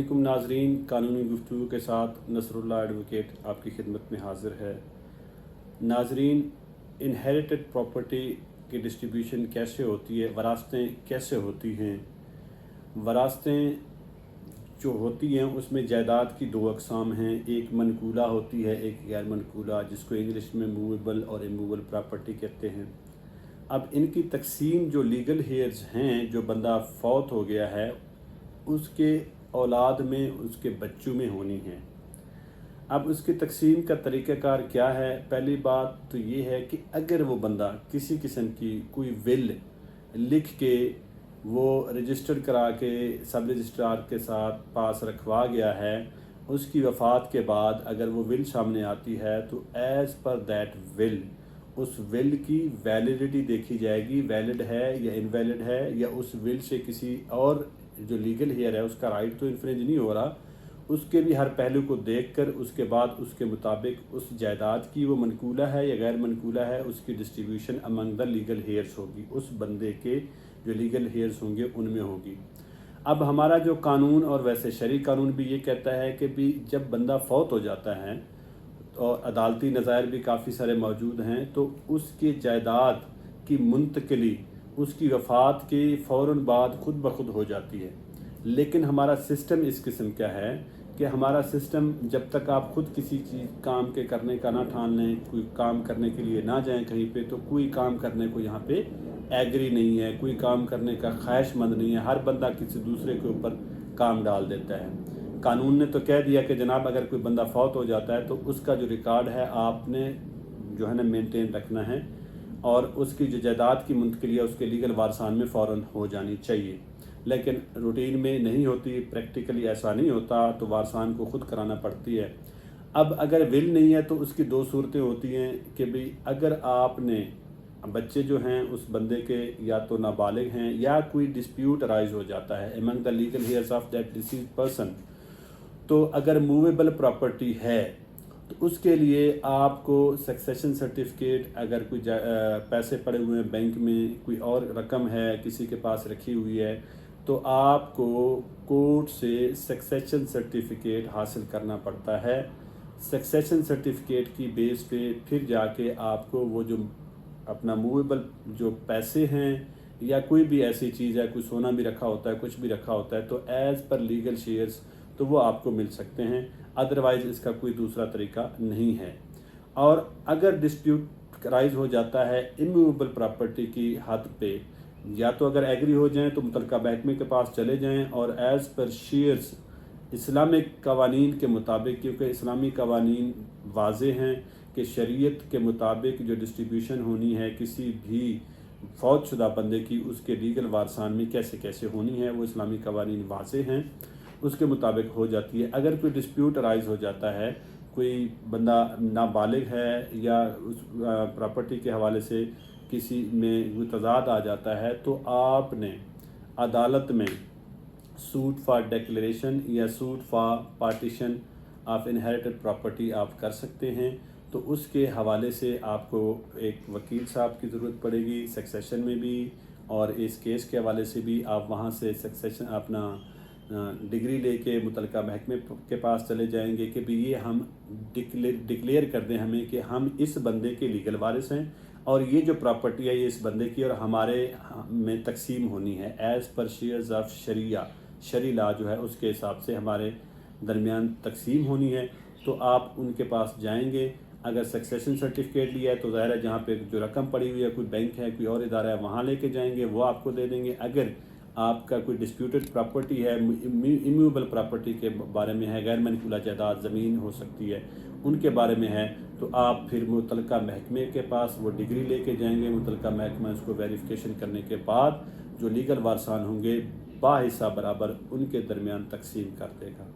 वालेकुम नाजरीन, कानूनी गुफ्तगू के साथ नसरुल्लाह एडवोकेट आपकी खिदमत में हाज़िर है। नाजरीन, इनहेरिटेड प्रॉपर्टी की डिस्ट्रीब्यूशन कैसे होती है, वरासतें कैसे होती हैं। वरासतें जो होती हैं उसमें जायदाद की दो अक़साम हैं, एक मनकूला होती है, एक गैर मनकूला, जिसको इंग्लिश में मूवेबल और इमूवेबल प्रॉपर्टी कहते हैं। अब इनकी तकसीम जो लीगल हेयर्स हैं, जो बंदा फौत हो गया है उसके औलाद में, उसके बच्चों में होनी है। अब उसकी तकसीम का तरीक़ाकार क्या है? पहली बात तो ये है कि अगर वो बंदा किसी किस्म की कोई विल लिख के वो रजिस्टर्ड करा के सब रजिस्ट्रार के साथ पास रखवा गया है, उसकी वफ़ात के बाद अगर वो विल सामने आती है तो एज़ पर दैट विल उस विल की वैलिडिटी देखी जाएगी, वैलिड है या इनवैलिड है, या उस विल से किसी और जो लीगल हेयर है उसका राइट तो इन्फ्रिंज नहीं हो रहा। उसके भी हर पहलू को देखकर उसके बाद उसके मुताबिक उस जायदाद की वो मनकूला है या गैर मनकूला है, उसकी distribution among the legal hairs होगी, उस बंदे के जो लीगल हेयर्स होंगे उनमें होगी। अब हमारा जो कानून और वैसे शरई कानून भी ये कहता है कि भी जब बंदा फौत हो जाता है और अदालती नज़ायर भी काफ़ी सारे मौजूद हैं, तो उसकी जायदाद की मुंतकली उसकी वफ़ात के फ़ौरन बाद खुद ब खुद हो जाती है। लेकिन हमारा सिस्टम इस किस्म का है कि हमारा सिस्टम जब तक आप खुद किसी चीज़ काम के करने का ना ठान लें, कोई काम करने के लिए ना जाएं कहीं पे, तो कोई काम करने को यहाँ पे एग्री नहीं है, कोई काम करने का ख्वाहिशमंद नहीं है। हर बंदा किसी दूसरे के ऊपर काम डाल देता है। कानून ने तो कह दिया कि जनाब अगर कोई बंदा फौत हो जाता है तो उसका जो रिकॉर्ड है आपने जो है ना मेंटेन रखना है, और उसकी जो जायदाद की मुंतकिली है उसके लीगल वारसान में फ़ौरन हो जानी चाहिए। लेकिन रूटीन में नहीं होती, प्रैक्टिकली ऐसा नहीं होता, तो वारसान को ख़ुद कराना पड़ती है। अब अगर विल नहीं है तो उसकी दो सूरतें होती हैं कि भाई अगर आपने बच्चे जो हैं उस बंदे के या तो नाबालिग हैं या कोई डिस्प्यूट अराइज हो जाता है among the legal hairs of that deceased person, तो अगर मूवेबल प्रॉपर्टी है तो उसके लिए आपको सक्सेशन सर्टिफिकेट, अगर कोई पैसे पड़े हुए हैं बैंक में, कोई और रकम है किसी के पास रखी हुई है, तो आपको कोर्ट से सक्सेशन सर्टिफिकेट हासिल करना पड़ता है। सक्सेशन सर्टिफिकेट की बेस पे फिर जाके आपको वो जो अपना मूवेबल जो पैसे हैं या कोई भी ऐसी चीज़ है, कोई सोना भी रखा होता है, कुछ भी रखा होता है, तो एज़ पर लीगल शेयर्स तो वो आपको मिल सकते हैं। अदरवाइज़ इसका कोई दूसरा तरीका नहीं है। और अगर डिस्प्यूट राइज हो जाता है इमूवेबल प्रॉपर्टी की हद पे, या तो अगर एग्री हो जाएं तो मुतलका महकमे के पास चले जाएं और एज़ पर शेयर्स इस्लामिक कवानीन के मुताबिक, क्योंकि इस्लामी कवानीन वाज़े हैं कि शरीयत के मुताबिक जो डिस्ट्रीब्यूशन होनी है किसी भी फौत शुदा बंदे की, उसके लीगल वारसान में कैसे कैसे होनी है, वो इस्लामी कवानीन वाज़े हैं, उसके मुताबिक हो जाती है। अगर कोई डिस्प्यूट अराइज हो जाता है, कोई बंदा नाबालिग है या उस प्रॉपर्टी के हवाले से किसी में कोई तज़ाद आ जाता है, तो आपने अदालत में सूट फॉर डिक्लेरेशन या suit for partition of inherited property आप कर सकते हैं। तो उसके हवाले से आपको एक वकील साहब की ज़रूरत पड़ेगी सक्सेशन में भी, और इस केस के हवाले से भी आप वहाँ से सक्सेशन अपना डिग्री लेके मुतलका महकमे के पास चले जाएंगे कि भी ये हम डिक्लेयर कर दें हमें कि हम इस बंदे के लीगल वारिस हैं और ये जो प्रॉपर्टी है ये इस बंदे की और हमारे में तकसीम होनी है एज़ पर शेयर्स ऑफ शरिया, शरी लॉ जो है उसके हिसाब से हमारे दरमियान तकसीम होनी है। तो आप उनके पास जाएंगे। अगर सक्सेशन सर्टिफिकेट लिया है तो ज़ाहिर है जहाँ पे जो रकम पड़ी हुई है, कोई बैंक है, कोई और इदारा है, वहाँ लेके जाएंगे, वो आपको दे देंगे। अगर आपका कोई डिस्प्यूटेड प्रॉपर्टी है, इमूवेबल प्रॉपर्टी के बारे में है, गैर मनकूला जायदाद ज़मीन हो सकती है, उनके बारे में है, तो आप फिर मुतलका महकमे के पास वो डिग्री लेके जाएंगे। मुतलका महकमा उसको वेरिफिकेशन करने के बाद जो लीगल वारसान होंगे बाहिस्सा बराबर उनके दरमियान तकसीम कर देगा।